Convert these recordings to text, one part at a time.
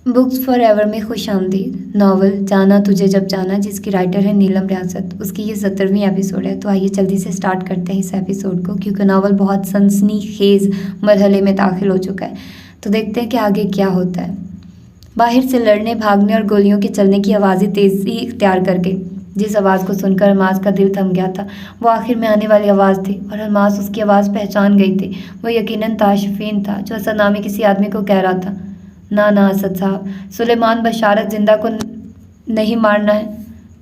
Books for ever में खुशामदीद। Novel जाना तुझे जब जाना, जिसकी राइटर है नीलम रियासत, उसकी ये 17वीं एपिसोड है। तो आइए जल्दी से स्टार्ट करते हैं इस एपिसोड को, क्योंकि नावल बहुत सनसनीखेज मरहले में दाखिल हो चुका है। तो देखते हैं कि आगे क्या होता है। बाहर से लड़ने भागने और गोलियों के चलने की आवाज़ें तेज़ी इख्तियार कर गई। जिस आवाज़ को सुनकर अलमास का दिल थम गया था वो आखिर में आने वाली आवाज़ थी, और अलमास उसकी आवाज़ पहचान गई थी। वो यकीनन ताशफीन था, जो असद नामी किसी आदमी को कह रहा था, ना ना असद साहब, सुलेमान बशारत जिंदा को नहीं मारना है।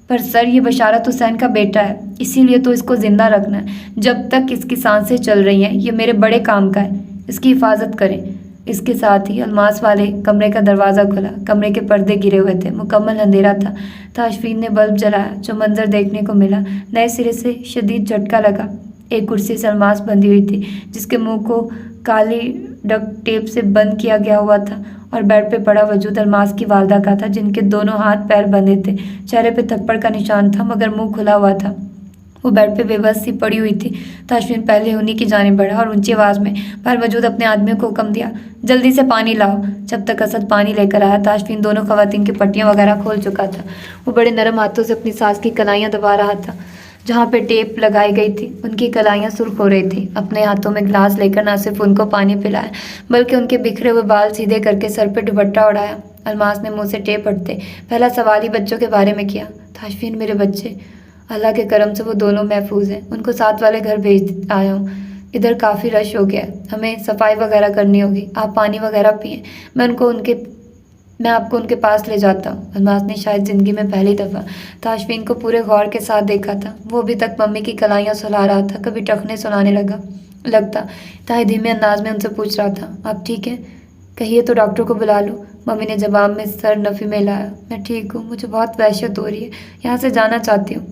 पर सर, ये बशारत हुसैन का बेटा है, इसीलिए तो इसको जिंदा रखना है। जब तक इसकी सांसें चल रही हैं ये मेरे बड़े काम का है, इसकी हिफाजत करें। इसके साथ ही अलमास वाले कमरे का दरवाज़ा खुला। कमरे के पर्दे गिरे हुए थे, मुकम्मल अंधेरा था। ताशफीन ने बल्ब जलाया। जो मंजर देखने को मिला, नए सिरे से शदीद झटका लगा। एक कुर्सी से अलमास बंधी हुई थी, जिसके मुंह को काली डक्ट टेप से बंद किया गया हुआ था, और बेड पे पड़ा वजूद अलमास की वालदा का था, जिनके दोनों हाथ पैर बंधे थे। चेहरे पे थप्पड़ का निशान था, मगर मुंह खुला हुआ था। वो बेड पे बेबस सी पड़ी हुई थी। ताशफीन पहले उन्हीं की जानिब बढ़ा और ऊंची आवाज़ में बाहर मौजूद अपने आदमियों को हुक्म दिया, जल्दी से पानी लाओ। जब तक असद पानी लेकर आया, ताशफीन दोनों खवातीन की पट्टियाँ वगैरह खोल चुका था। वो बड़े नरम हाथों से अपनी सास की कलाइयाँ दबा रहा था। जहाँ पे टेप लगाई गई थी उनकी कलाइयाँ सुर्ख हो रही थी। अपने हाथों में गिलास लेकर न सिर्फ उनको पानी पिलाया, बल्कि उनके बिखरे हुए बाल सीधे करके सर पे दुपट्टा उड़ाया। अलमास ने मुंह से टेप हटते पहला सवाल ही बच्चों के बारे में किया। ताशफीन, मेरे बच्चे, अल्लाह के करम से वो दोनों महफूज हैं। उनको साथ वाले घर भेज आया हूँ। इधर काफ़ी रश हो गया है, हमें सफाई वगैरह करनी होगी। आप पानी वगैरह पिए, मैं आपको उनके पास ले जाता हूँ। अलमास ने शायद ज़िंदगी में पहली दफ़ा ताशफीन को पूरे गौर के साथ देखा था। वो अभी तक मम्मी की कलाइयाँ सुला रहा था, कभी टखने सुनाने लगता ताई धीमे अंदाज में उनसे पूछ रहा था, आप ठीक हैं? कहिए तो डॉक्टर को बुला लो। मम्मी ने जवाब में सर नफ़ी में हिलाया। मैं ठीक हूँ, मुझे बहुत वहशत हो रही है, यहाँ से जाना चाहती हूँ।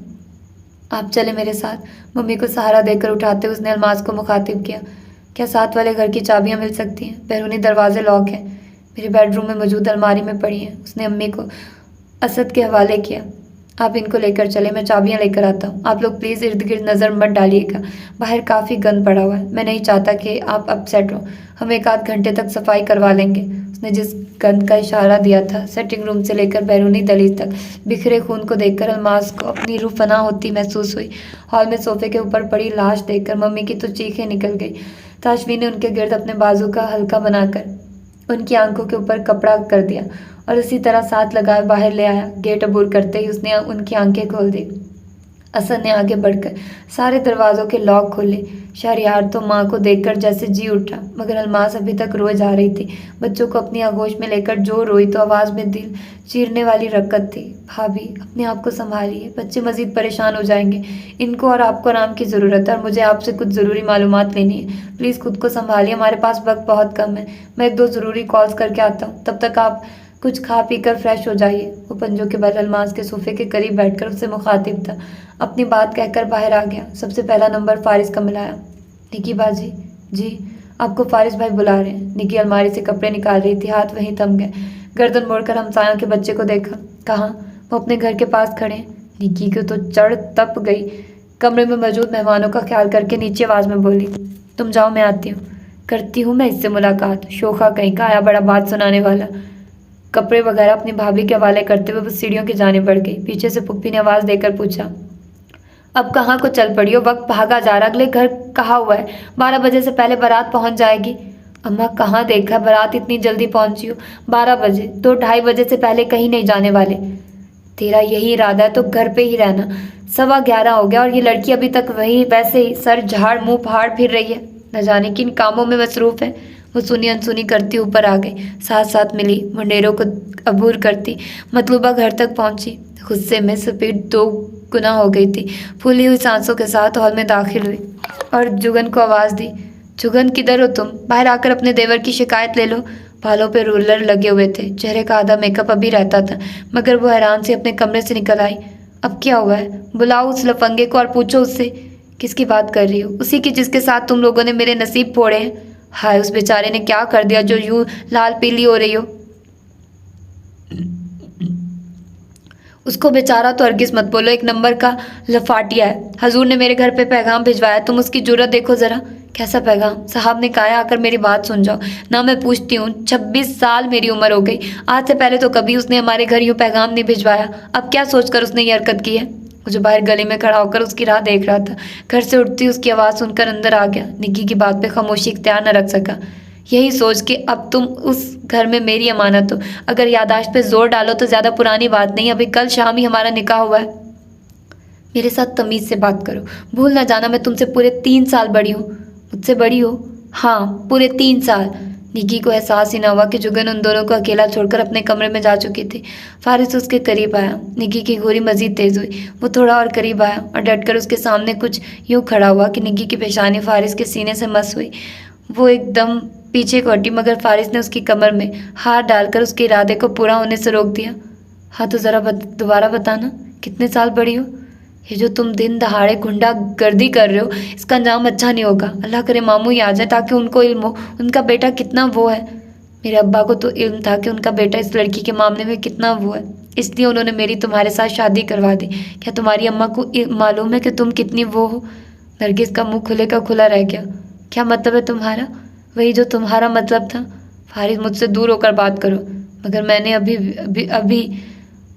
आप चले मेरे साथ। मम्मी को सहारा देकर उठाते उसने अलमास को मुखातिब किया, क्या साथ वाले घर की चाबियाँ मिल सकती हैं? बैरूनी दरवाजे लॉक हैं, मेरे बेडरूम में मौजूद अलमारी में पड़ी हैं। उसने अम्मी को असद के हवाले किया। आप इनको लेकर चले, मैं चाबियाँ लेकर आता हूँ। आप लोग प्लीज़ इर्द गिर्द नज़र मत डालिएगा, बाहर काफ़ी गंद पड़ा हुआ है। मैं नहीं चाहता कि आप अपसेट हो। हम 1 आध घंटे तक सफाई करवा लेंगे। उसने जिस गंद का इशारा दिया था, सेटिंग रूम से लेकर बैरूनी दहलीज तक बिखरे खून को देखकर अलमास को अपनी रूह फना होती महसूस हुई। हॉल में सोफे के ऊपर पड़ी लाश देखकर मम्मी की तो चीखें निकल गई। ताशफीन ने उनके गिर्द अपने बाजू का हल्का बनाकर उनकी आंखों के ऊपर कपड़ा कर दिया और उसी तरह साथ लगाए बाहर ले आया। गेट अबूर करते ही उसने उनकी आंखें खोल दी। असद ने आगे बढ़कर सारे दरवाज़ों के लॉक खोले। शहरयार तो माँ को देखकर जैसे जी उठा, मगर अलमास अभी तक रोए जा रही थी। बच्चों को अपनी आगोश में लेकर जो रोई तो आवाज़ में दिल चीरने वाली रकत थी। भाभी, अपने आप को संभालिए, बच्चे मज़ीद परेशान हो जाएंगे। इनको और आपको आराम की ज़रूरत है, और मुझे आपसे कुछ ज़रूरी मालूमात लेनी है। प्लीज़ खुद को संभालिए, हमारे पास वक्त बहुत कम है। मैं 1-2 ज़रूरी कॉल्स करके आता हूँ, तब तक आप कुछ खा पी कर फ्रेश हो जाइए। वो पंजों के बल अलमास के सोफे के करीब बैठकर उससे मुखातिब था। अपनी बात कहकर बाहर आ गया। सबसे पहला नंबर फारिस का मिलाया। निकी बाजी, जी आपको फारिस भाई बुला रहे हैं। निकी अलमारी से कपड़े निकाल रही थी, हाथ वहीं थम गए। गर्दन मोड़कर हमसायों के बच्चे को देखा। कहाँ? वो अपने घर के पास खड़े हैं। निकी को तो चढ़ तप गई। कमरे में मौजूद मेहमानों का ख्याल करके नीचे आवाज़ में बोली, तुम जाओ, मैं आती हूँ। करती हूँ मैं इससे मुलाकात। शोखा कहीं का आया बड़ा बात सुनाने वाला। कपड़े वगैरह अपनी भाभी के हवाले करते हुए वो सीढ़ियों की जाने बढ़ गई। पीछे से पुप्पी ने आवाज़ देकर पूछा, अब कहाँ को चल पड़ी हो? वक्त भागा जा रहा, अगले घर कहा हुआ है, 12 बजे से पहले बारात पहुँच जाएगी। अम्मा, कहाँ देखा बारात इतनी जल्दी पहुँची हो? 12 बजे तो 2:30 बजे से पहले कहीं नहीं जाने वाले। तेरा यही इरादा है तो घर पे ही रहना। 11:15 हो गया और ये लड़की अभी तक वही वैसे ही सर झाड़ मुंह फाड़ फिर रही है। न जाने किन कामों में मसरूफ़ है। वो सुनी अनसुनी करती ऊपर आ गई। साथ साथ मिली मुंडेरों को अबूर करती मतलूबा घर तक पहुंची। गुस्से में स्पीड 2 गुना हो गई थी। फूली हुई सांसों के साथ हॉल में दाखिल हुई और जुगन को आवाज़ दी, जुगन किधर हो तुम? बाहर आकर अपने देवर की शिकायत ले लो। बालों पे रोलर लगे हुए थे, चेहरे का आधा मेकअप अभी रहता था, मगर वो हैरान से अपने कमरे से निकल आई। अब क्या हुआ है? बुलाओ उस लफंगे को और पूछो उससे। किसकी बात कर रही हो? उसी की जिसके साथ तुम लोगों ने मेरे नसीब फोड़े हैं। हाय, उस बेचारे ने क्या कर दिया जो यूं लाल पीली हो रही हो? उसको बेचारा तो हरगिज़ मत बोलो, एक नंबर का लफाटिया है। हजूर ने मेरे घर पे पैगाम भिजवाया, तुम उसकी जुर्रत देखो ज़रा, कैसा पैगाम? साहब ने कहा है आकर मेरी बात सुन जाओ। ना मैं पूछती हूँ, 26 साल मेरी उम्र हो गई, आज से पहले तो कभी उसने हमारे घर यूँ पैगाम नहीं भिजवाया। अब क्या सोचकर उसने ये हरकत की है? वो जो बाहर गली में खड़ा होकर उसकी राह देख रहा था, घर से उठती उसकी आवाज़ सुनकर अंदर आ गया। निक्की की बात पे खामोशी इख्तियार न रख सका, यही सोच के अब तुम उस घर में मेरी अमानत हो। अगर याददाश्त पे जोर डालो तो ज़्यादा पुरानी बात नहीं, अभी कल शाम ही हमारा निकाह हुआ है। मेरे साथ तमीज़ से बात करो। भूल ना जाना मैं तुमसे पूरे 3 साल बड़ी हूँ। मुझसे बड़ी हो? हाँ, पूरे 3 साल। निकी को एहसास ही ना हुआ कि जुगन उन दोनों को अकेला छोड़कर अपने कमरे में जा चुकी थी। फारिस उसके करीब आया। निकी की घोरी मजीद तेज़ हुई। वो थोड़ा और करीब आया और डटकर उसके सामने कुछ यूँ खड़ा हुआ कि निकी की पेशानी फारिस के सीने से मस हुई। वो एकदम पीछे को हटी, मगर फारिस ने उसकी कमर में हाथ डालकर उसके इरादे को पूरा होने से रोक दिया। हाँ तो ज़रा दोबारा बताना, कितने साल बड़ी हो? ये जो तुम दिन दहाड़े गुंडागर्दी कर रहे हो, इसका अंजाम अच्छा नहीं होगा। अल्लाह करे मामू ही आ जाए ताकि उनको इल्म हो उनका बेटा कितना वो है। मेरे अब्बा को तो इल्म था कि उनका बेटा इस लड़की के मामले में कितना वो है, इसलिए उन्होंने मेरी तुम्हारे साथ शादी करवा दी। क्या तुम्हारी अम्मा को मालूम है कि तुम कितनी वो हो? नरगिस का मुंह खुले का खुला रह गया। क्या मतलब है तुम्हारा? वही जो तुम्हारा मतलब था। फारिस मुझसे दूर होकर बात करो। मगर मैंने अभी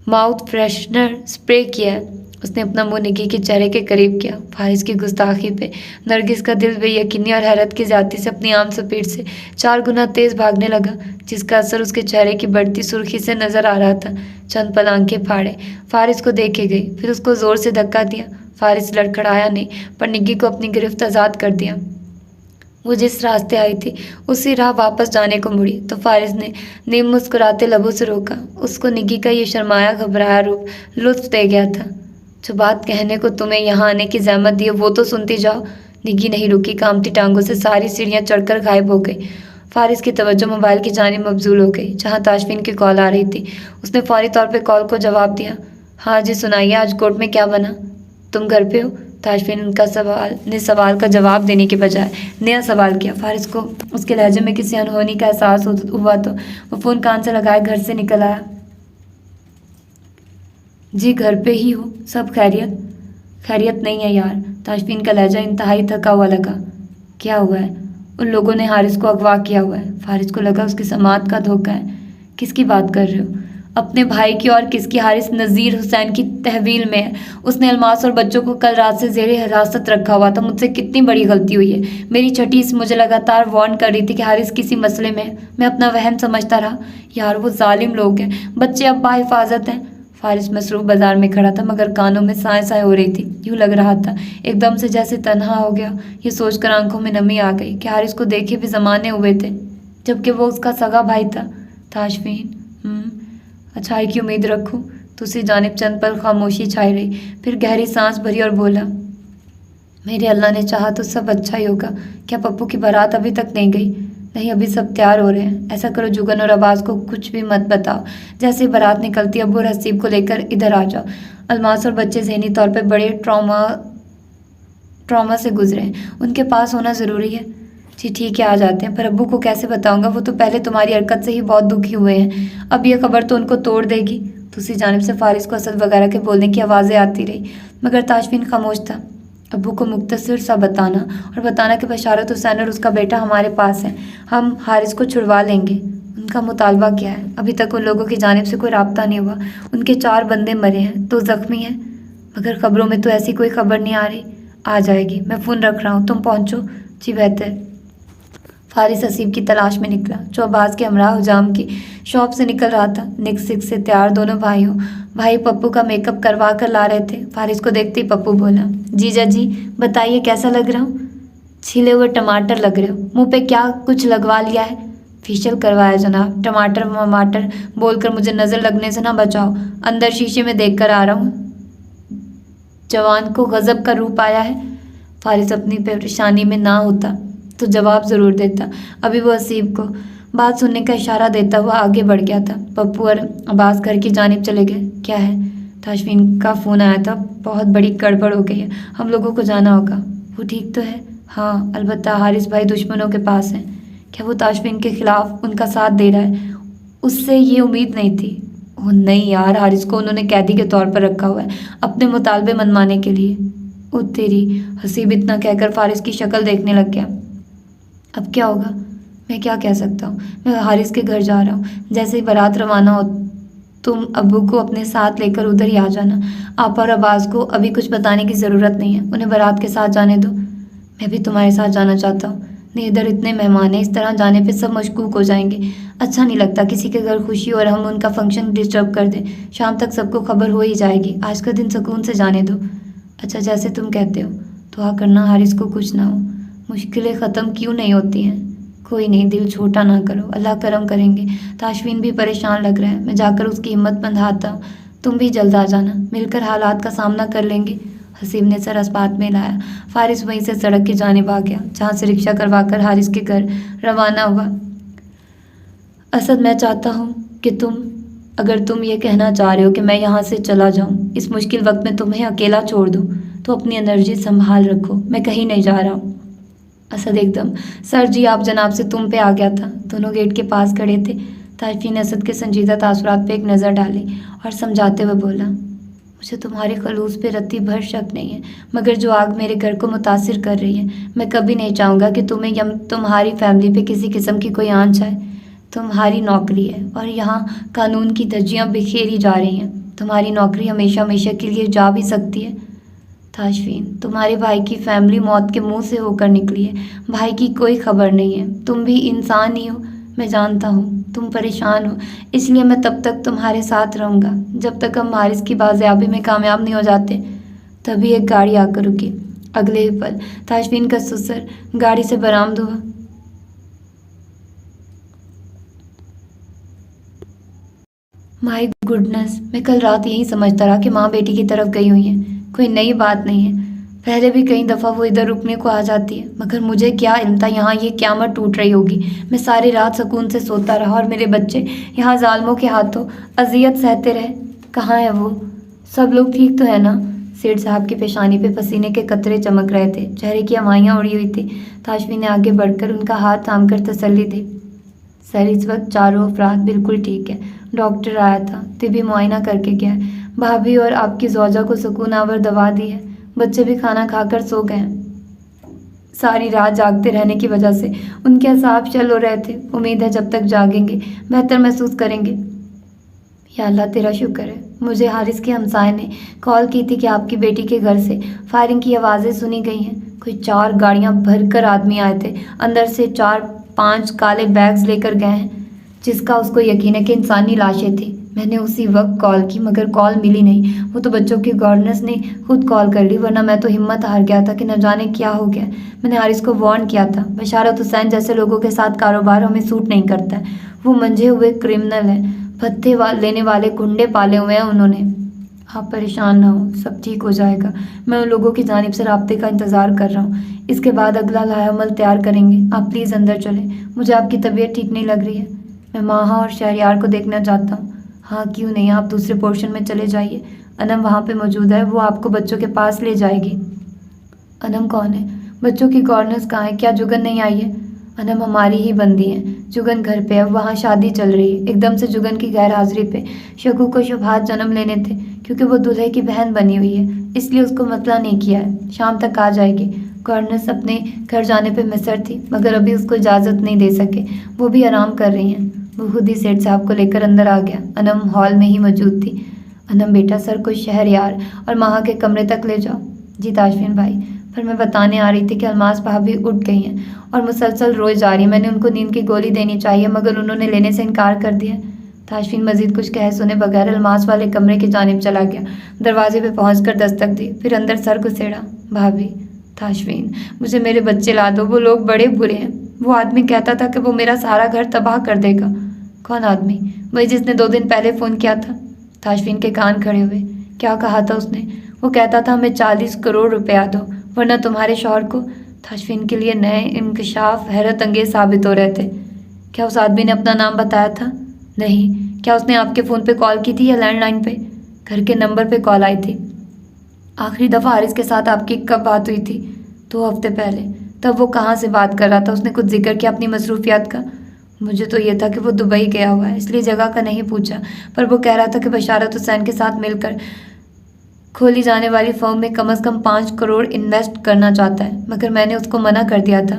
माउथ फ्रेशनर स्प्रे किया है। उसने अपना मुंह निकी के चेहरे के करीब किया। फारिस की गुस्ताखी पे नरगिस का दिल बेयकीनी और हैरत की ज्यादती से अपनी आम सपेट से 4 गुना तेज भागने लगा, जिसका असर उसके चेहरे की बढ़ती सुर्खी से नजर आ रहा था। चंद पल आंखें फाड़े फारिस को देखे गई, फिर उसको जोर से धक्का दिया। फारिस लड़खड़ाया नहीं, पर निकी को अपनी गिरफ्त आज़ाद कर दिया। वो जिस रास्ते आई थी उसी राह वापस जाने को मुड़ी तो फारिस ने नीम मुस्कुराते लबों से रोका। उसको निकी का ये शर्माया घबराया रूप लुत्फ दे गया था। जो बात कहने को तुम्हें यहाँ आने की जहमत दी है वो तो सुनती जाओ। निकी नहीं रुकी, कामती टांगों से सारी सीढ़ियाँ चढ़कर गायब हो गई। फारिस की तवज्जो मोबाइल की जानिब मबजूल हो गई, जहाँ ताशफीन की कॉल आ रही थी। उसने फौरी तौर पर कॉल को जवाब दिया। हाँ जी सुनाइए, आज कोर्ट में क्या बना? तुम घर पे हो? ताशफीन उनका सवाल का जवाब देने के बजाय नया सवाल किया। फारिस को उसके लहजे में किसी अनहोनी का एहसास हुआ तो वो फ़ोन कान से लगाए घर से निकल आया। जी घर पे ही हो, सब खैरियत? खैरियत नहीं है यार। ताशफीन का लहजा इंतहाई थका हुआ लगा। क्या हुआ है? उन लोगों ने हारिस को अगवा किया हुआ है। फारिस को लगा उसकी समात का धोखा है। किसकी बात कर रहे हो? अपने भाई की और किसकी? हारिस नज़ीर हुसैन की तहवील में है। उसने अलमास और बच्चों को कल रात से ज़ेरे हिरासत रखा हुआ था। मुझसे कितनी बड़ी गलती हुई है। मेरी छठी मुझे लगातार वार्न कर रही थी कि हारिस किसी मसले में है। मैं अपना वहम समझता रहा। यार वो जालिम लोग हैं, बच्चे अब बाहिफाजत हैं। फारिस मसरूफ़ बाजार में खड़ा था, मगर कानों में साए साए हो रही थी। यूँ लग रहा था एकदम से जैसे तन्हा हो गया। ये सोचकर आंखों में नमी आ गई कि हारिस को देखे भी ज़माने हुए थे जबकि वो उसका सगा भाई था। ताशफीन अच्छाई की उम्मीद रखूं। दूसरी जानिब चंद पल खामोशी छाई रही, फिर गहरी सांस भरी और बोला, मेरे अल्लाह ने चाहा तो सब अच्छा ही होगा। क्या पप्पू की बारात अभी तक नहीं गई? नहीं, अभी सब तैयार हो रहे हैं। ऐसा करो, जुगन और अब्बास को कुछ भी मत बताओ। जैसे ही बारात निकलती अब्बू और हसीब को लेकर इधर आ जाओ। अलमास और बच्चे ज़हनी तौर पर बड़े ट्रॉमा से गुजरे हैं, उनके पास होना ज़रूरी है। जी ठीक है, आ जाते हैं। पर अब्बू को कैसे बताऊंगा? वो तो पहले तुम्हारी हरकत से ही बहुत दुखी हुए हैं। अब ये खबर तो उनको तोड़ देगी। दूसरी जानिब से फारिस को असद वगैरह के बोलने की आवाज़ें आती रही, मगर ताशफीन खामोश था। अब्बू को मुख्तसर सा बताना और बताना कि बशारत हुसैन और उसका बेटा हमारे पास है, हम हारिस को छुड़वा लेंगे। उनका मुतालबा क्या है? अभी तक उन लोगों की जानिब से कोई राब्ता नहीं हुआ। उनके 4 बंदे मरे हैं, 2 ज़ख्मी हैं, मगर खबरों में तो ऐसी कोई खबर नहीं आ रही। आ जाएगी, मैं फ़ोन रख रहा हूँ, तुम पहुँचो। जी बेहतर। फारिस हसीब की तलाश में निकला, जो अब्बास के हमरा हुजाम की शॉप से निकल रहा था। निक सिक से तैयार दोनों भाई पप्पू का मेकअप करवा कर ला रहे थे। फारिस को देखते ही पप्पू बोला, जीजा जी बताइए कैसा लग रहा हूँ? छिले हुए टमाटर लग रहे हो। मुंह पे क्या कुछ लगवा लिया है? फेशियल करवाया जनाब। टमाटर वमाटर बोलकर मुझे नज़र लगने से ना बचाओ। अंदर शीशे में देख कर आ रहा हूँ। जवान को गज़ब का रूप आया है। फारिस अपनी परेशानी में ना होता तो जवाब ज़रूर देता। अभी वो हसीब को बात सुनने का इशारा देता हुआ आगे बढ़ गया था। पप्पू और अब्बास घर की जानिब चले गए। क्या है? ताशफीन का फ़ोन आया था, बहुत बड़ी गड़बड़ हो गई है, हम लोगों को जाना होगा। वो ठीक तो है? हाँ, अलबत्ता हारिस भाई दुश्मनों के पास हैं। क्या वो ताशफीन के ख़िलाफ़ उनका साथ दे रहा है? उससे ये उम्मीद नहीं थी। ओह नहीं यार, हारिस को उन्होंने कैदी के तौर पर रखा हुआ है अपने मुतालबे मनवाने के लिए। ओ तेरी! हसीब इतना कहकर फारिस की शक्ल देखने लग गया। अब क्या होगा? मैं क्या कह सकता हूँ? मैं हारिस के घर जा रहा हूँ, जैसे ही बारात रवाना हो तुम अब्बू को अपने साथ लेकर उधर ही आ जाना। आप और अब्बास को अभी कुछ बताने की ज़रूरत नहीं है, उन्हें बारात के साथ जाने दो। मैं भी तुम्हारे साथ जाना चाहता हूँ। नहीं, इधर इतने मेहमान हैं, इस तरह जाने पे सब मशकूक हो जाएंगे। अच्छा नहीं लगता किसी के घर खुशी और हम उनका फंक्शन डिस्टर्ब कर दें। शाम तक सबको खबर हो ही जाएगी। आज का दिन सुकून से जाने दो। अच्छा, जैसे तुम कहते हो। दुआ करना हारिस को कुछ ना हो। मुश्किलें ख़त्म क्यों नहीं होती हैं? कोई नहीं, दिल छोटा ना करो, अल्लाह करम करेंगे। ताशफीन भी परेशान लग रहा है, मैं जाकर उसकी हिम्मत बंधाता हूँ। तुम भी जल्द आ जाना, मिलकर हालात का सामना कर लेंगे। हसीब ने सर अस्पात में लाया। फारिस वहीं से सड़क की जानिब आ गया, जहाँ से रिक्शा करवाकर हारिस के घर रवाना हुआ। असद, मैं चाहता हूँ कि अगर तुम ये कहना चाह रहे हो कि मैं यहाँ से चला जाऊँ, इस मुश्किल वक्त में तुम्हें अकेला छोड़ दूँ, तो अपनी एनर्जी संभाल रखो। मैं कहीं नहीं जा रहा हूँ। असद एकदम, सर जी आप जनाब से तुम पे आ गया था। दोनों गेट के पास खड़े थे। ताशफीन ने असद के संजीदा तासुरात पे एक नज़र डाली और समझाते हुए बोला, मुझे तुम्हारे खलूस पे रत्ती भर शक नहीं है, मगर जो आग मेरे घर को मुतासिर कर रही है, मैं कभी नहीं चाहूँगा कि तुम्हें या तुम्हारी फैमिली पे किसी किस्म की कोई आंच आए। तुम्हारी नौकरी है और यहाँ कानून की धज्जियाँ बिखेरी जा रही हैं। तुम्हारी नौकरी हमेशा हमेशा के लिए जा भी सकती है। ताशफीन, तुम्हारे भाई की फैमिली मौत के मुंह से होकर निकली है। भाई की कोई खबर नहीं है। तुम भी इंसान ही हो, मैं जानता हूँ तुम परेशान हो, इसलिए मैं तब तक तुम्हारे साथ रहूँगा जब तक हम हारिस की बाजियाबी में कामयाब नहीं हो जाते। तभी एक गाड़ी आकर रुकी। अगले ही पल ताशफीन का ससुर गाड़ी से बरामद हुआ। माय गुडनेस, मैं कल रात यही समझता रहा कि माँ बेटी की तरफ गई हुई है। कोई नई बात नहीं है, पहले भी कई दफ़ा वो इधर रुकने को आ जाती है, मगर मुझे क्या इल्म था यहाँ ये क़यामत टूट रही होगी। मैं सारी रात सुकून से सोता रहा और मेरे बच्चे यहाँ जालिमों के हाथों अजियत सहते रहे। कहाँ है वो? सब लोग ठीक तो है ना? सेठ साहब की पेशानी पे पसीने के कतरे चमक रहे थे, चेहरे की हमाइयाँ उड़ी हुई थी। ताशफीन ने आगे बढ़कर उनका हाथ थाम कर तसल्ली दी। सर, इस वक्त चारों अफराद बिल्कुल ठीक है। डॉक्टर आया था, तिबी मुआयना करके गया है। भाभी और आपकी ज़ौजा को सुकून आवर दवा दी है। बच्चे भी खाना खाकर सो गए हैं। सारी रात जागते रहने की वजह से उनके असाब चल हो रहे थे। उम्मीद है जब तक जागेंगे बेहतर महसूस करेंगे। या अल्लाह तेरा शुक्र है, मुझे हारिस के हमसाए ने कॉल की थी कि आपकी बेटी के घर से फायरिंग की आवाज़ें सुनी गई हैं। कोई 4 गाड़ियां भरकर आदमी आए थे, अंदर से 4-5 काले बैग्स लेकर गए हैं, जिसका उसको यकीन है कि इंसानी लाशें थी। मैंने उसी वक्त कॉल की मगर कॉल मिली नहीं। वो तो बच्चों के गवर्नेंस ने खुद कॉल कर ली, वरना मैं तो हिम्मत हार गया था कि न जाने क्या हो गया। मैंने हारिस को वार्न किया था, बशारत हुसैन जैसे लोगों के साथ कारोबार हमें सूट नहीं करता है। वो मंझे हुए क्रिमिनल हैं, भत्ते लेने वाले गुंडे पाले हुए हैं उन्होंने। आप परेशान ना हो, सब ठीक हो जाएगा। मैं उन लोगों की जानिब से राब्ते का इंतज़ार कर रहा हूँ। इसके बाद अगला लायामल तैयार करेंगे। आप प्लीज़ अंदर चलें, मुझे आपकी तबीयत ठीक नहीं लग रही है। मैं माहा और शहरयार को देखना चाहता हूँ। हाँ क्यों नहीं, आप दूसरे पोर्शन में चले जाइए, अनम वहाँ पे मौजूद है, वो आपको बच्चों के पास ले जाएगी। अनम कौन है? बच्चों की गवर्नेंस कहाँ है? क्या जुगन नहीं आई है? अनम हमारी ही बंदी है, जुगन घर पे है, वहाँ शादी चल रही है। एकदम से जुगन की गैर हाजिरी पे शकू को शुभात जन्म लेने थे, क्योंकि वो दूल्हे की बहन बनी हुई है, इसलिए उसको मतला नहीं किया है। शाम तक आ जाएगी। गवर्नेंस अपने घर जाने पे मिसर थी, मगर अभी उसको इजाज़त नहीं दे सके, वो भी आराम कर रही हैं। वो खुद ही सेठ साहब को लेकर अंदर आ गया। अनम हॉल में ही मौजूद थी। अनम बेटा, सर को शहरयार और माहा के कमरे तक ले जाओ। जी ताशफीन भाई, पर मैं बताने आ रही थी कि अलमास भाभी उठ गई हैं और मुसलसल रोए जा रही हैं। मैंने उनको नींद की गोली देनी चाहिए, मगर उन्होंने लेने से इनकार कर दिया। ताशफीन मजीद कुछ कहे सुने बगैर अलमास वाले कमरे की जानिब चला गया। दरवाजे पे पहुंचकर दस्तक दी, फिर अंदर सर घुसेड़ा। भाभी, ताशफीन, मुझे मेरे बच्चे ला दो, वो लोग बड़े बुरे हैं। वो आदमी कहता था कि वो मेरा सारा घर तबाह कर देगा। कौन आदमी? वही जिसने 2 दिन पहले फ़ोन किया था। ताशफीन के कान खड़े हुए। क्या कहा था उसने? वो कहता था हमें 40 करोड़ रुपया दो, वरना तुम्हारे शौहर को। ताशफीन के लिए नए इंकशाफ हैरत अंगेज साबित हो रहे थे। क्या उस आदमी ने अपना नाम बताया था? नहीं। क्या उसने आपके फ़ोन पे कॉल की थी या लैंडलाइन पे? घर के नंबर पे कॉल आई थी। आखिरी दफ़ा हारिस के साथ आपकी कब बात हुई थी? 2 हफ्ते पहले। तब वो कहाँ से बात कर रहा था? उसने कुछ जिक्र किया अपनी मसरूफियात का? मुझे तो ये था कि वो दुबई गया हुआ है, इसलिए जगह का नहीं पूछा, पर वो कह रहा था कि बशारत हुसैन के साथ मिलकर खोली जाने वाली फर्म में कम से कम 5 करोड़ इन्वेस्ट करना चाहता है, मगर मैंने उसको मना कर दिया था।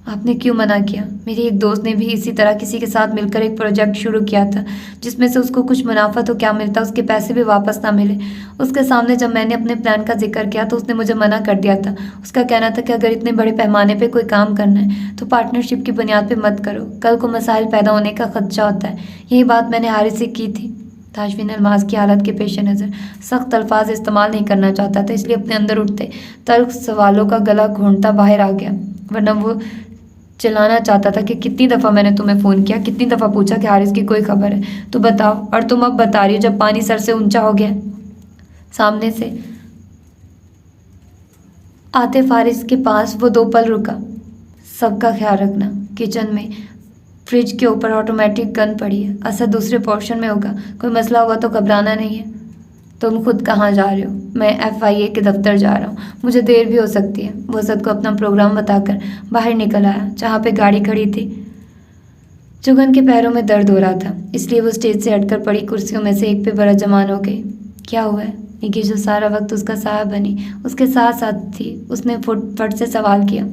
आपने क्यों मना किया? मेरी एक दोस्त ने भी इसी तरह किसी के साथ मिलकर एक प्रोजेक्ट शुरू किया था, जिसमें से उसको कुछ मुनाफा तो क्या मिलता, उसके पैसे भी वापस ना मिले। उसके सामने जब मैंने अपने प्लान का जिक्र किया तो उसने मुझे मना कर दिया था। उसका कहना था कि अगर इतने बड़े पैमाने पे कोई काम करना है तो पार्टनरशिप की बुनियाद पे मत करो, कल को मसाइल पैदा होने का खदशा होता है। यही बात मैंने हारिस से की थी। ताशफीन अल्मास की हालत के पेश नज़र सख्त अल्फाज इस्तेमाल नहीं करना चाहता था, इसलिए अपने अंदर उठते तल्ख सवालों का गला घोंटता बाहर आ गया। वरना वो चिल्लाना चाहता था कि कितनी दफ़ा मैंने तुम्हें फ़ोन किया, कितनी दफ़ा पूछा कि हारिस की कोई खबर है तो बताओ, और तुम अब बता रही हो जब पानी सर से ऊंचा हो गया। सामने से आते फारिस के पास वो 2 पल रुका। सबका ख्याल रखना, किचन में फ्रिज के ऊपर ऑटोमेटिक गन पड़ी है, असर दूसरे पोर्शन में होगा, कोई मसला हुआ तो घबराना नहीं है। तुम खुद कहाँ जा रहे हो? मैं FIA के दफ्तर जा रहा हूँ, मुझे देर भी हो सकती है। वो असद को अपना प्रोग्राम बताकर बाहर निकल आया, जहाँ पे गाड़ी खड़ी थी। जुगन के पैरों में दर्द हो रहा था, इसलिए वो स्टेज से हटकर पड़ी कुर्सियों में से एक पे बड़ा जमान हो गई। क्या हुआ है? निकी जो सारा वक्त उसका साहब बनी उसके साथ साथ थी, उसने फट से सवाल किया।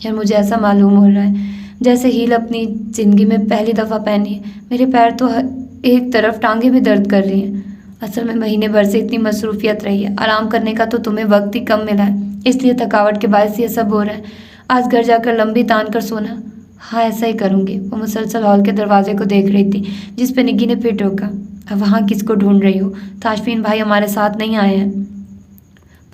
यार मुझे ऐसा मालूम हो रहा है जैसे हील अपनी ज़िंदगी में पहली दफ़ा पहनी है। मेरे पैर तो एक तरफ, टांगे भी दर्द कर रही हैं। असल में महीने भर से इतनी मसरूफियत रही है, आराम करने का तो तुम्हें वक्त ही कम मिला है, इसलिए थकावट के बायस ये सब हो रहा है। आज घर जाकर लंबी तान कर सोना। हाँ ऐसा ही करूँगी। वो मुसलसल हॉल के दरवाजे को देख रही थी, जिस पे निग्गी ने फिर टोका। अब वहाँ किसको ढूंढ रही हो? ताशफीन भाई हमारे साथ नहीं आए हैं।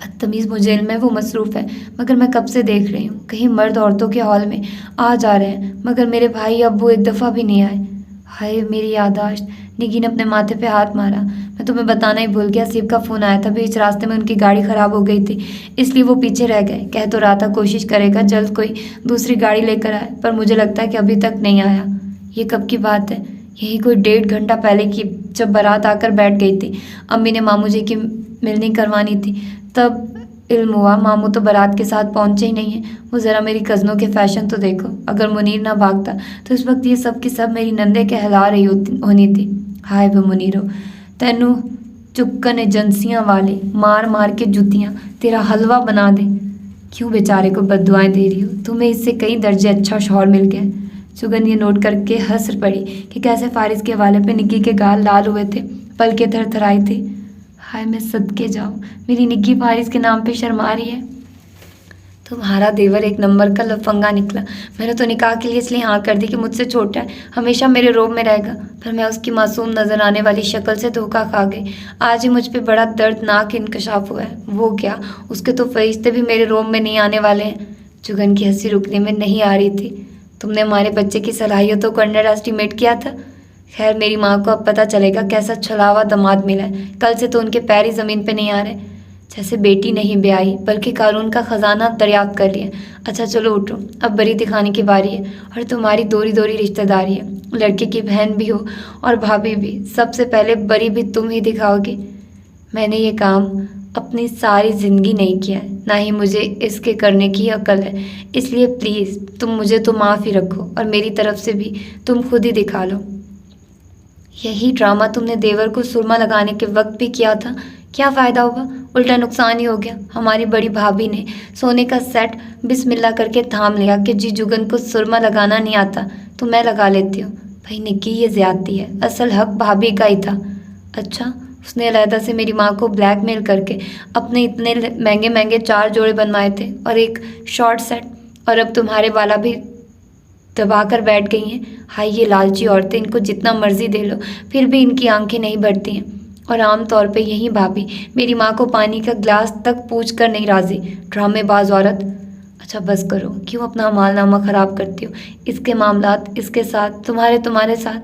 बदतमीज़, मुझे इल्म है वो मसरूफ़ है, मगर मैं कब से देख रही हूँ कहीं मर्द औरतों के हॉल में आ जा रहे हैं, मगर मेरे भाई अब वो एक दफ़ा भी नहीं आए। हाय मेरी यादाश्त। निगी ने अपने माथे पे हाथ मारा। मैं तुम्हें बताना ही भूल गया, शिव का फ़ोन आया था, बीच रास्ते में उनकी गाड़ी ख़राब हो गई थी, इसलिए वो पीछे रह गए। कह तो रहा था कोशिश करेगा जल्द कोई दूसरी गाड़ी लेकर आए, पर मुझे लगता है कि अभी तक नहीं आया। ये कब की बात है? यही कोई 1.5 घंटा पहले की, जब बारात आकर बैठ गई थी। अम्मी ने मामू जी की मिलनी करवानी थी, तब इल्म हुआ मामू तो बारात के साथ पहुंचे ही नहीं है। वो ज़रा मेरी कज़नों के फैशन तो देखो, अगर मुनीर ना भागता तो इस वक्त ये सब की सब मेरी नंदे कहला रही होनी थी। हाय वे मुनीरो, तेनू चुक्कन एजेंसियाँ वाले मार मार के जुतियाँ तेरा हलवा बना दे। क्यों बेचारे को बद्दुआएं दे रही हो? तुम्हें इससे कई दर्जे अच्छा शौहर मिल गया। सुगन ये नोट करके हंस पड़ी कि कैसे फारिस के हवाले पे निक्की के गाल लाल हुए थे, पलकें थरथराई थी। हाय मैं सदके जाऊँ, मेरी निक्की फारिस के नाम पे शर्मा रही है। तुम्हारा देवर एक नंबर का लफंगा निकला। मैंने तो निकाह के लिए इसलिए हाँ कर दी कि मुझसे छोटा है, हमेशा मेरे रोब में रहेगा, पर मैं उसकी मासूम नजर आने वाली शक्ल से धोखा खा गई। आज ही मुझ पे बड़ा दर्दनाक इंकशाफ हुआ है। वो क्या, उसके तो फरिश्ते भी मेरे रोब में नहीं आने वाले हैं। जुगन की हंसी रुकने में नहीं आ रही थी। तुमने हमारे बच्चे की सलाहियतों को अंडर एस्टिमेट किया था। खैर मेरी माँ को अब पता चलेगा कैसा छलावा दामाद मिला है। कल से तो उनके पैर ही ज़मीन पे नहीं आ रहे, जैसे बेटी नहीं ब्याही बल्कि कानून का ख़जाना दरियाफ्त कर लिया। अच्छा चलो उठो, अब बरी दिखाने की बारी है, और तुम्हारी दोरी दोरी रिश्तेदारी है। लड़के की बहन भी हो और भाभी भी, सबसे पहले बरी भी तुम ही दिखाओगे। मैंने ये काम अपनी सारी ज़िंदगी नहीं किया है, ना ही मुझे इसके करने की अकल है, इसलिए प्लीज़ तुम मुझे तो माफ़ ही रखो, और मेरी तरफ से भी तुम खुद ही दिखा लो। यही ड्रामा तुमने देवर को सुरमा लगाने के वक्त भी किया था। क्या फ़ायदा हुआ? उल्टा नुकसान ही हो गया। हमारी बड़ी भाभी ने सोने का सेट बिस्मिल्लाह करके थाम लिया कि जी जुगन को सुरमा लगाना नहीं आता तो मैं लगा लेती हूँ। भाई निक्की ये ज़्यादती है, असल हक भाभी का ही था। अच्छा, उसने अलहदा से मेरी माँ को ब्लैकमेल करके अपने इतने महंगे महंगे 4 जोड़े बनवाए थे और एक शॉर्ट सेट, और अब तुम्हारे वाला भी दबा कर बैठ गई हैं। हाय ये लालची औरतें, इनको जितना मर्जी दे लो फिर भी इनकी आंखें नहीं भरती हैं, और आम तौर पे यही भाभी मेरी माँ को पानी का गिलास तक पूछ कर नहीं राजी। ड्रामेबाज औरत। अच्छा बस करो, क्यों अपना मालनामा ख़राब करती हो? इसके मामलात इसके साथ, तुम्हारे साथ।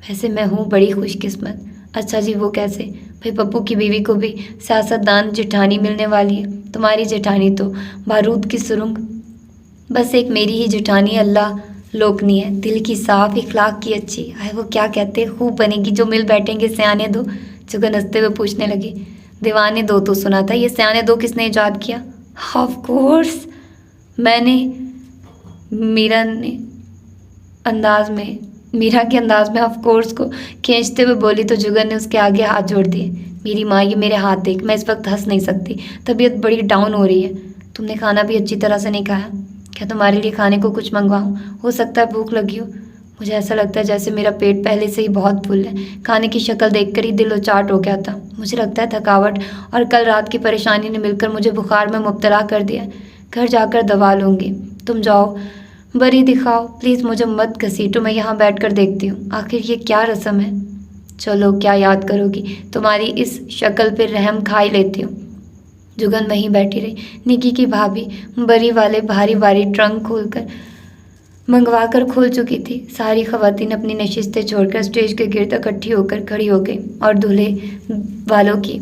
वैसे मैं हूँ बड़ी खुशकिस्मत। अच्छा जी वो कैसे? भाई पप्पू की बीवी को भी सियासतदान जेठानी मिलने वाली है। तुम्हारी जेठानी तो बारूद की सुरंग, बस एक मेरी ही जेठानी अल्लाह लोकनी है, दिल की साफ, इखलाक की अच्छी। हाय वो क्या कहते, खूब बनेगी जो मिल बैठेंगे सियाने दो। जुगन हंसते हुए पूछने लगी। दीवाने दो तो सुना था, ये सियाने दो किसने इजाद किया? ऑफ कोर्स मैंने। मीरा के अंदाज में ऑफ कोर्स को खींचते हुए बोली तो जुगन ने उसके आगे हाथ जोड़ दिए। मेरी माँ ये मेरे हाथ देख, मैं इस वक्त हंस नहीं सकती, तबीयत बड़ी डाउन हो रही है। तुमने खाना भी अच्छी तरह से नहीं खाया। क्या तुम्हारे लिए खाने को कुछ मंगवाऊँ? हो सकता है भूख लगी हो। मुझे ऐसा लगता है जैसे मेरा पेट पहले से ही बहुत फुल है। खाने की शक्ल देखकर ही दिल उचाट हो गया था। मुझे लगता है थकावट और कल रात की परेशानी ने मिलकर मुझे बुखार में मुब्तला कर दिया है। घर जाकर दवा लूँगी। तुम जाओ, बरी दिखाओ, प्लीज़ मुझे मत घसीटो, मैं यहाँ बैठकर देखती हूँ। आखिर ये क्या रस्म है? चलो, क्या याद करोगी? तुम्हारी इस शक्ल पे रहम खा ही लेती हूँ। जुगन वहीं बैठी रही। निकी की भाभी बरी वाले भारी भारी ट्रंक खोलकर मंगवा कर खोल चुकी थी। सारी खवातीन अपनी नशिस्तें छोड़कर स्टेज के गिर्द इकट्ठी होकर खड़ी हो गई और दूल्हे वालों की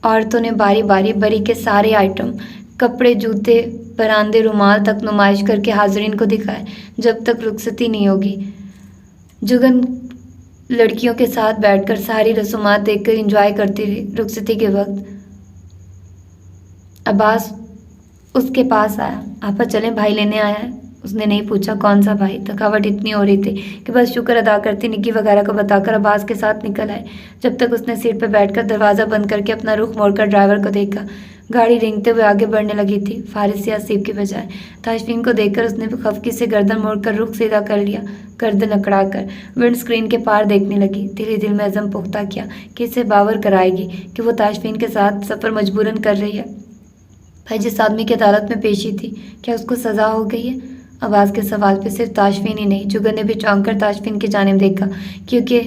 औरतों ने बारी बारी बरी के सारे आइटम, कपड़े, जूते, परांदे, रुमाल तक नुमाइश करके हाजरीन को दिखाए। जब तक रुखसती नहीं होगी। जुगन लड़कियों के साथ बैठकर सारी रसूमात देखकर एंजॉय करती रही। रुखसती के वक्त अब्बास उसके पास आया। आपा चलें, भाई लेने आया है। उसने नहीं पूछा कौन सा भाई। थकावट इतनी हो रही थी कि बस शुक्र अदा करती निक्की वगैरह को बताकर अब्बास के साथ निकल आए। जब तक उसने सीट पर बैठकर दरवाज़ा बंद करके अपना रुख मोड़कर ड्राइवर को देखा। गाड़ी रेंगते हुए आगे बढ़ने लगी थी, फारिस या सीप के बजाय। ताशफीन को देखकर उसने खफकी से गर्दन मोड़कर रुख सीधा कर लिया, गर्दन अकड़ा कर विंड स्क्रीन के पार देखने लगी। धीरे दिल में अज़म पुख्ता किया कि इसे बावर कराएगी कि वो ताशफीन के साथ सफ़र मजबूरन कर रही है। भाई, जिस आदमी की अदालत में पेशी थी, क्या उसको सज़ा हो गई है? आवाज़ के सवाल पे सिर्फ ताशफीन ही नहीं, जुगन ने भी चौंक कर ताशफीन की जानिब देखा, क्योंकि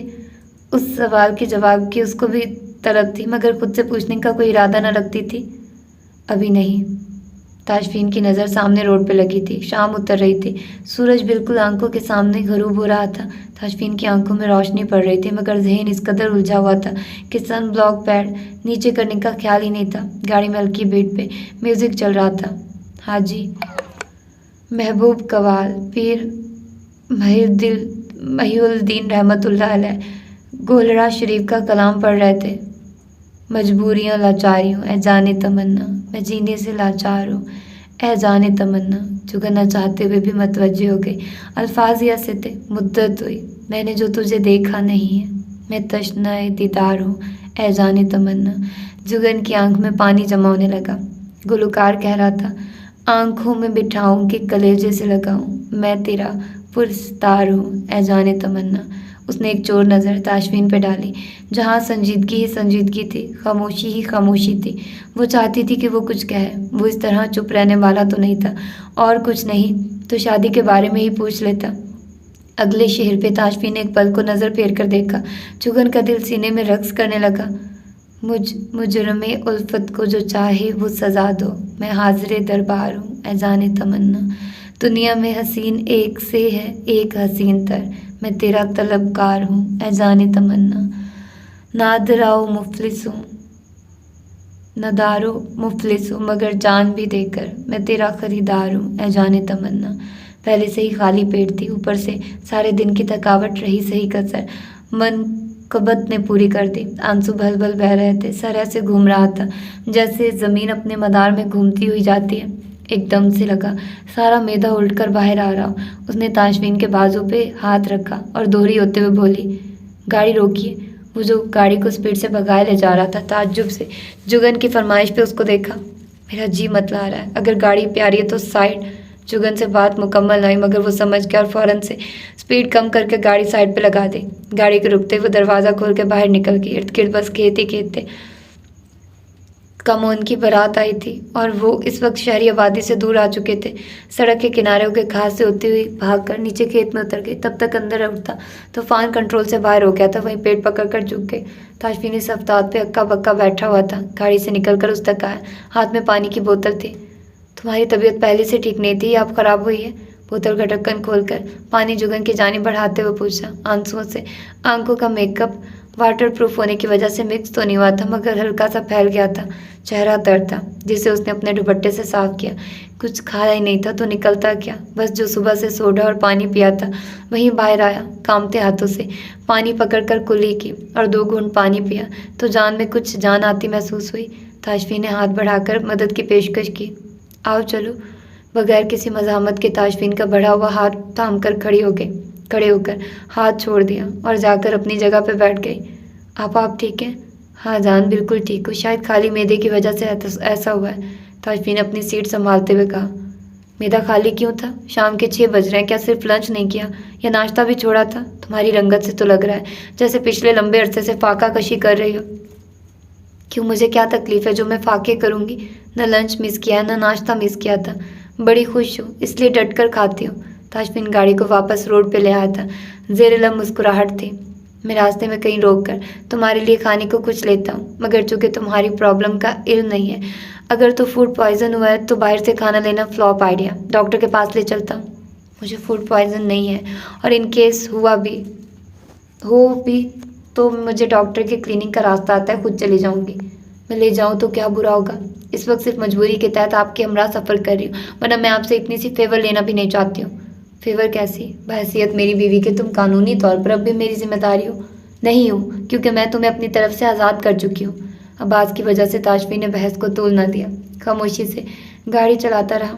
उस सवाल के जवाब की उसको भी तलब थी, मगर खुद से पूछने का कोई इरादा न रखती थी। अभी नहीं। ताशफीन की नज़र सामने रोड पे लगी थी। शाम उतर रही थी। सूरज बिल्कुल आंखों के सामने गरूब हो रहा था। ताशफीन की आंखों में रोशनी पड़ रही थी, मगर जहन इस कदर उलझा हुआ था कि सन ब्लॉक पैड नीचे करने का ख्याल ही नहीं था। गाड़ी में हल्की बीट पे म्यूज़िक चल रहा था। हाजी महबूब कवाल पीर महिउद्दीन रहमतुल्लाह अलैह गोलरा शरीफ का कलाम पढ़ रहे थे। मजबूरियाँ लाचारियों ए जाने तमन्ना, मैं जीने से लाचार हूँ ए जाने तमन्ना। जुगन चाहते हुए भी मतवज्जे हो गई। अल्फाज या से थे, मुद्दत हुई मैंने जो तुझे देखा नहीं है, मैं तशनाए दीदार हूँ ए जाने तमन्ना। जुगन की आंख में पानी जमा होने लगा। गुलकार कह रहा था, आंखों में बिठाऊं कि कलेजे से लगाऊं, मैं तेरा पुरस्तार हूँ ए जाने तमन्ना। उसने एक चोर नज़र ताशफीन पे डाली, जहाँ संजीदगी ही संजीदगी थी, खामोशी ही खामोशी थी। वो चाहती थी कि वो कुछ कहे। वो इस तरह चुप रहने वाला तो नहीं था, और कुछ नहीं तो शादी के बारे में ही पूछ लेता। अगले शहर पे ताशफीन ने एक पल को नज़र फेर कर देखा। जुगन का दिल सीने में रक्स करने लगा। मुजरमे उल्फत को जो चाहे वो सज़ा दो, मैं हाजिर दरबार हूँ ए जाने तमन्ना। दुनिया में हसीन एक से है एक हसीन तर, मैं तेरा तलबगार हूँ ए जाने तमन्ना। नादराओ मुफलिस हूँ, नदारो मुफलिस हूँ, मगर जान भी देकर मैं तेरा ख़रीदार हूँ ए जाने तमन्ना। पहले से ही खाली पेट थी, ऊपर से सारे दिन की थकावट रही सही कसर मन कबत ने पूरी कर दी। आंसू भल भल बह रहे थे। सर ऐसे घूम रहा था जैसे ज़मीन अपने मदार में घूमती हुई जाती है। एकदम से लगा सारा मैदा उलटकर बाहर आ रहा। उसने ताशफीन के बाजू पे हाथ रखा और दोहरी होते हुए बोली, गाड़ी रोकिए। वो जो गाड़ी को स्पीड से भगाए ले जा रहा था, ताज्जुब से जुगन की फरमाइश पे उसको देखा। मेरा जी मतला रहा है, अगर गाड़ी प्यारी है तो साइड। जुगन से बात मुकम्मल नहीं, मगर वो समझ गया और फ़ौरन से स्पीड कम करके गाड़ी साइड पे लगा दी। गाड़ी के रुकते हुए दरवाज़ा खोल के बाहर निकल गई। इर्द गिर्द बस खेत ही खेत थे। कमोन की बारात आई थी और वो इस वक्त शहरी आबादी से दूर आ चुके थे। सड़क के किनारे होकर घास से होती हुई भागकर नीचे खेत में उतर गई। तब तक अंदर उठता तूफान कंट्रोल से बाहर हो गया था। वहीं पेट पकड़कर झुक गए। ताशफीन इस अफ्ताब पे अक्का बक्का बैठा हुआ था। गाड़ी से निकलकर उस तक आया। हाथ में पानी की बोतल थी। तुम्हारी तबीयत पहले से ठीक नहीं थी, अब खराब हुई है? बोतल का ढक्कन खोलकर पानी जुगन की जानिब बढ़ाते हुए पूछा। आंसुओं से आंखों का मेकअप वाटर प्रूफ होने की वजह से मिक्स तो नहीं हुआ था, मगर हल्का सा फैल गया था। चेहरा तर था, जिसे उसने अपने दुपट्टे से साफ किया। कुछ खाया ही नहीं था तो निकलता क्या, बस जो सुबह से सोडा और पानी पिया था वहीं बाहर आया। कामते हाथों से पानी पकड़कर कुल्ली की और 2 घूंट पानी पिया तो जान में कुछ जान आती महसूस हुई। ताशफीन ने हाथ बढ़ाकर मदद की पेशकश की। आओ चलो। बगैर किसी मज़ाहमत के ताशफीन का बढ़ा हुआ हाथ थाम कर खड़े होकर हाथ छोड़ दिया और जाकर अपनी जगह पर बैठ गई। आप ठीक हैं? हाँ जान, बिल्कुल ठीक हूँ। शायद खाली मैदे की वजह से ऐसा हुआ है। ताशफीन ने अपनी सीट संभालते हुए कहा। मैदा खाली क्यों था? शाम के 6 बज रहे हैं, क्या सिर्फ लंच नहीं किया या नाश्ता भी छोड़ा था? तुम्हारी रंगत से तो लग रहा है जैसे पिछले लंबे अरसे से फाका कशी कर रही हो। क्यों, मुझे क्या तकलीफ़ है जो मैं फाके करूँगी? न लंच मिस किया न नाश्ता मिस किया था। बड़ी खुश हूँ इसलिए डट कर खाती हूँ। ताशफिन गाड़ी को वापस रोड पे ले आया था। ज़ेर लब मुस्कुराहट थी। मैं रास्ते में कहीं रोक कर तुम्हारे लिए खाने को कुछ लेता हूँ, मगर चूँकि तुम्हारी प्रॉब्लम का इल्म नहीं है, अगर तो फूड पॉइज़न हुआ है तो बाहर से खाना लेना फ्लॉप आइडिया। डॉक्टर के पास ले चलता हूँ। मुझे फूड पॉइज़न नहीं है, और इन केस हो भी तो मुझे डॉक्टर के क्लिनिक का रास्ता आता है, खुद चली जाऊंगी। मैं ले जाऊं तो क्या बुरा होगा? इस वक्त सिर्फ मजबूरी के तहत आपके हमरा सफ़र कर रही हूँ, वरना मैं आपसे इतनी सी फेवर लेना भी नहीं चाहती हूँ। फेवर कैसी? बहैसियत मेरी बीवी के तुम कानूनी तौर पर अब भी मेरी जिम्मेदारी हो। नहीं हूँ, क्योंकि मैं तुम्हें अपनी तरफ से आज़ाद कर चुकी हूँ। अब्बास की वजह से ताशफी ने बहस को तूल न दिया, खामोशी से गाड़ी चलाता रहा।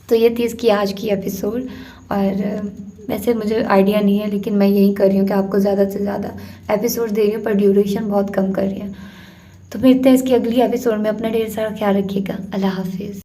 तो ये थी इसकी आज की एपिसोड। और वैसे मुझे आइडिया नहीं है, लेकिन मैं यही कर रही हूँ कि आपको ज़्यादा से ज़्यादा एपिसोड दे रही हूँ, पर ड्यूरेशन बहुत कम कर रही है। तो मिलते हैं इसकी अगली एपिसोड में। अपना ढेर सारा ख्याल रखिएगा। अल्लाह हाफिज़।